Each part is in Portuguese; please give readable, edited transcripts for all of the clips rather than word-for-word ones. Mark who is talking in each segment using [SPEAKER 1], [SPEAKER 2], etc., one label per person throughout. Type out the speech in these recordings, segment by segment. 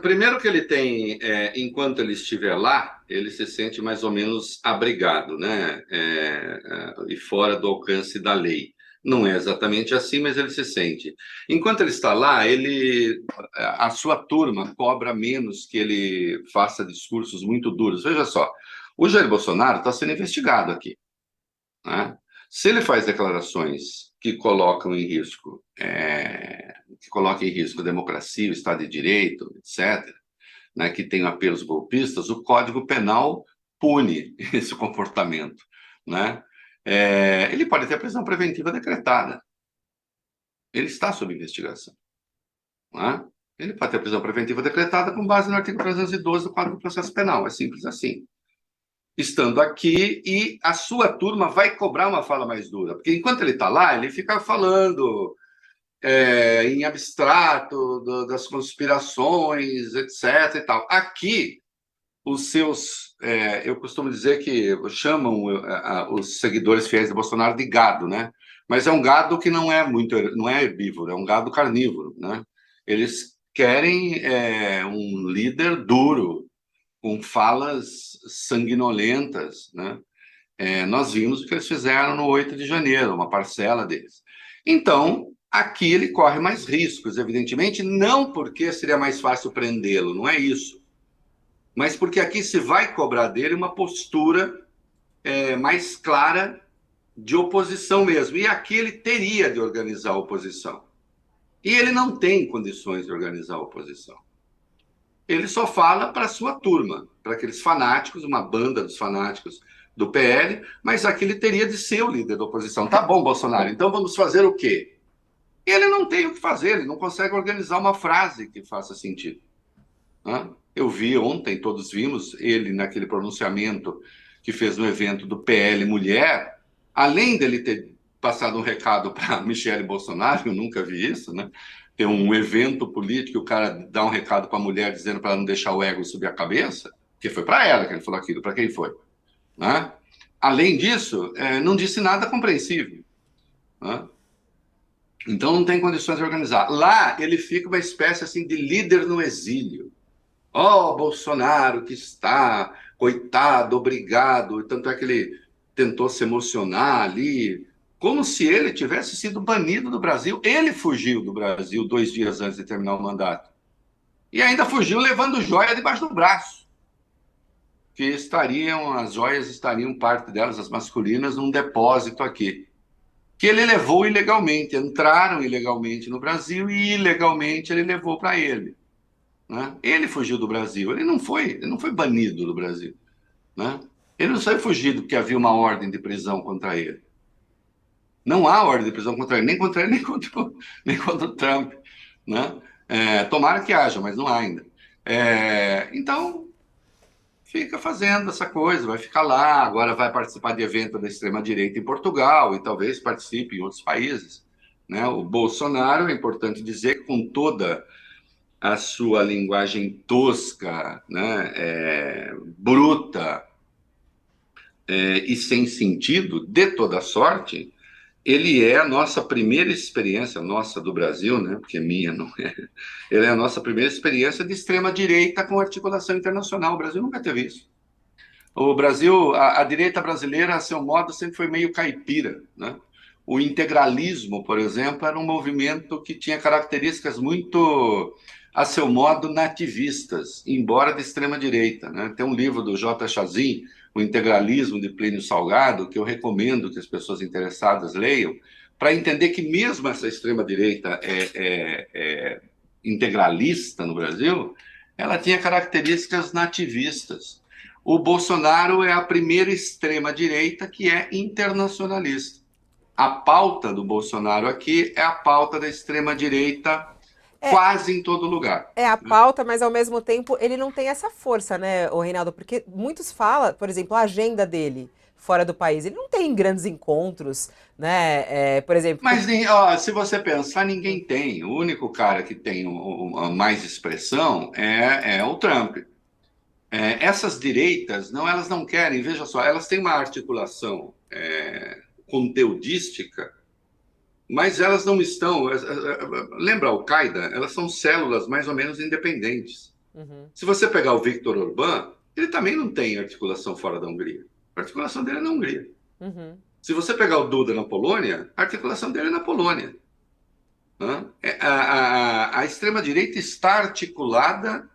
[SPEAKER 1] primeiro que ele tem, enquanto ele estiver lá, ele se sente mais ou menos abrigado, né? E fora do alcance da lei. Não é exatamente assim, mas ele se sente. Enquanto ele está lá, a sua turma cobra menos que ele faça discursos muito duros. Veja só, o Jair Bolsonaro está sendo investigado aqui, né? Se ele faz declarações que colocam em risco a democracia, o Estado de Direito, etc., né, que tem apelos golpistas, o Código Penal pune esse comportamento, né? Ele pode ter prisão preventiva decretada. Ele está sob investigação, né? Ele pode ter prisão preventiva decretada com base no artigo 312 do Código de Processo Penal. É simples assim. Estando aqui, e a sua turma vai cobrar uma fala mais dura, porque enquanto ele está lá, ele fica falando em abstrato das conspirações, etc. e tal. Aqui, eu costumo dizer que chamam os seguidores fiéis de Bolsonaro de gado, né? Mas é um gado que não é herbívoro, é um gado carnívoro, né? Eles querem um líder duro, com falas sanguinolentas, né? Nós vimos o que eles fizeram no 8 de janeiro, uma parcela deles. Então, aqui ele corre mais riscos, evidentemente, não porque seria mais fácil prendê-lo, não é isso, mas porque aqui se vai cobrar dele uma postura mais clara de oposição mesmo. E aqui ele teria de organizar a oposição. E ele não tem condições de organizar a oposição. Ele só fala para a sua turma, para aqueles fanáticos, uma banda dos fanáticos do PL, mas aqui ele teria de ser o líder da oposição. Tá bom, Bolsonaro, então vamos fazer o quê? Ele não tem o que fazer, ele não consegue organizar uma frase que faça sentido, né? Eu vi ontem, todos vimos, ele naquele pronunciamento que fez no evento do PL Mulher, além dele ter passado um recado para Michele Bolsonaro, eu nunca vi isso, né? Ter um evento político, o cara dá um recado para a mulher dizendo para ela não deixar o ego subir a cabeça, que foi para ela que ele falou aquilo, para quem foi, né? Além disso, não disse nada compreensível, né? Então não tem condições de organizar. Lá ele fica uma espécie assim de líder no exílio. Oh, Bolsonaro que está, coitado, obrigado. Tanto é que ele tentou se emocionar ali, como se ele tivesse sido banido do Brasil. Ele fugiu do Brasil 2 dias antes de terminar o mandato. E ainda fugiu levando joia debaixo do braço, que as joias estariam, parte delas, as masculinas, num depósito aqui, que ele levou ilegalmente. Entraram ilegalmente no Brasil e ilegalmente ele levou para ele, né? Ele fugiu do Brasil, ele não foi banido do Brasil, né? Ele não saiu fugido porque havia uma ordem de prisão contra ele. Não há ordem de prisão contra ele, nem nem contra o Trump, né? Tomara que haja, mas não há ainda. Então, fica fazendo essa coisa, vai ficar lá, agora vai participar de evento da extrema-direita em Portugal e talvez participe em outros países, né? O Bolsonaro, é importante dizer, com toda a sua linguagem tosca, né, bruta, e sem sentido, de toda sorte, ele é a nossa primeira experiência, nossa do Brasil, né, porque minha não é, ele é a nossa primeira experiência de extrema-direita com articulação internacional. O Brasil nunca teve isso. O Brasil, a direita brasileira, a seu modo, sempre foi meio caipira, né? O integralismo, por exemplo, era um movimento que tinha características muito, a seu modo, nativistas, embora de extrema direita, né? Tem um livro do J. Chazin, O Integralismo de Plínio Salgado, que eu recomendo que as pessoas interessadas leiam, para entender que mesmo essa extrema direita integralista no Brasil, ela tinha características nativistas. O Bolsonaro é a primeira extrema-direita que é internacionalista. A pauta do Bolsonaro aqui é a pauta da extrema-direita
[SPEAKER 2] É,
[SPEAKER 1] quase em todo lugar.
[SPEAKER 2] é a pauta, mas ao mesmo tempo ele não tem essa força, né, o Reinaldo? Porque muitos falam, por exemplo, a agenda dele fora do país. Ele não tem grandes encontros, né? Por exemplo,
[SPEAKER 1] Mas ó, se você pensar, ninguém tem. O único cara que tem mais expressão é o Trump. Essas direitas, não, elas não querem, veja só, elas têm uma articulação conteudística, mas elas não estão. Lembra a Al-Qaeda? Elas são células mais ou menos independentes.
[SPEAKER 2] Uhum.
[SPEAKER 1] Se você pegar o Viktor Orbán, ele também não tem articulação fora da Hungria. A articulação dele é na Hungria.
[SPEAKER 2] Uhum.
[SPEAKER 1] Se você pegar o Duda na Polônia, a articulação dele é na Polônia. Né? A extrema-direita está articulada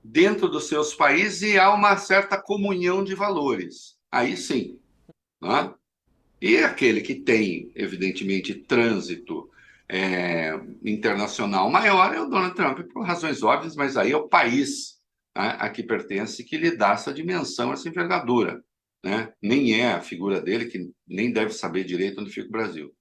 [SPEAKER 1] dentro dos seus países e há uma certa comunhão de valores. Aí sim. Né? E aquele que tem, evidentemente, trânsito internacional maior é o Donald Trump, por razões óbvias, mas aí é o país, né, a que pertence que lhe dá essa dimensão, essa envergadura. Né? Nem é a figura dele, que nem deve saber direito onde fica o Brasil.